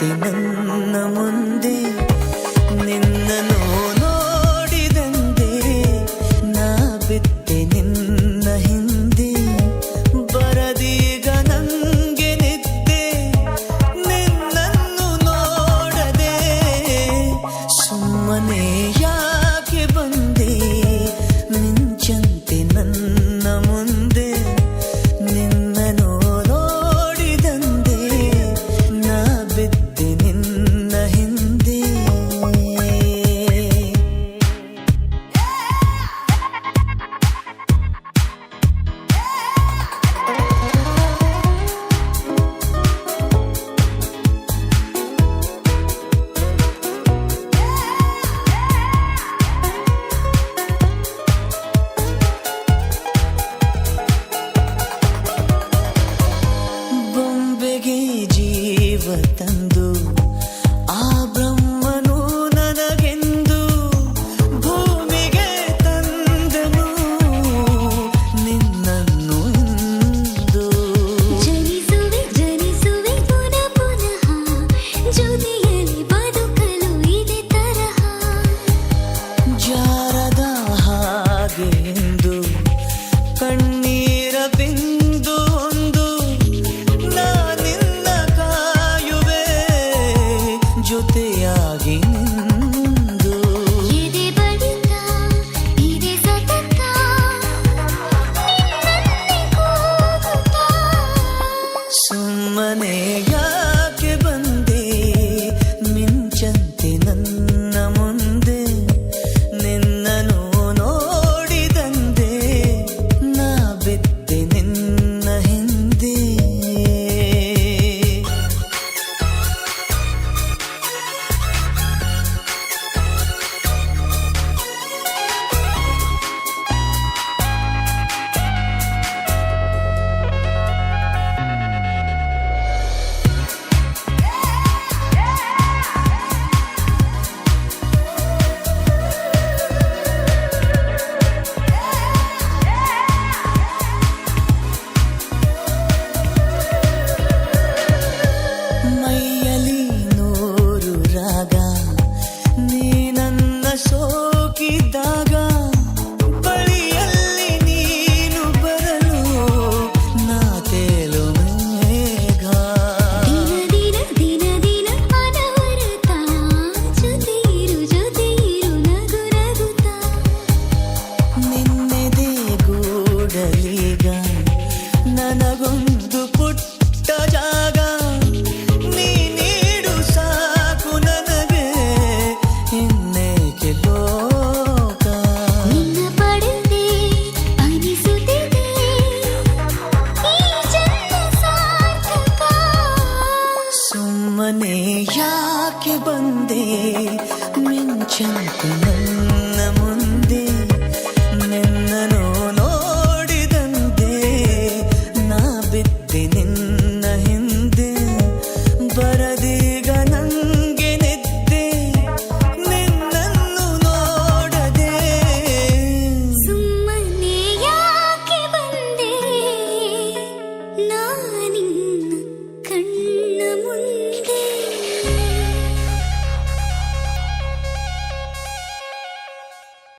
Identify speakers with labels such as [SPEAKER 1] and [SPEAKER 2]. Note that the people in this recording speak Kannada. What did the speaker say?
[SPEAKER 1] ನಿಂಚಂತೆ ನನ್ನ ಮುಂದೆ ನಿನ್ನನ್ನು ನೋಡಿದಂದೆ ನಾ ಬಿದ್ದೆ ನಿನ್ನ ಹಿಂದೆ ಬರದೀಗ ನಂಗೆ ನಿದ್ದೆ ನಿನ್ನನ್ನು ನೋಡದೆ ಸುಮ್ಮನೆ ಯಾಕೆ ಬಂದೆ ನಿಂಚಂತೆ ನನ್ನ ಮುಂದೆ ನಿನ್ನನ್ನು ನೋಡಿದಂದೆ ನಾ ಬಿದ್ದೆ ನಿನ್ನ ಹಿಂದೆ ಬೊಂಬೆಗೆ ಜೀವ ತಂದು ಆ ಬ್ರಹ್ಮನು ನನಗೆಂದು ಭೂಮಿಗೆ ತಂದನು ನಿನ್ನನ್ನು ಇಂದು
[SPEAKER 2] ಜನಿಸುವೆ ಜನಿಸುವೆ ಪುನಃ ಪುನಃ ಜೊತೆಯಲ್ಲಿ ಬದುಕಲು ಇದೇ ತರಹ
[SPEAKER 1] ಜಾರದ ಹಾಗೆ ಎಂದು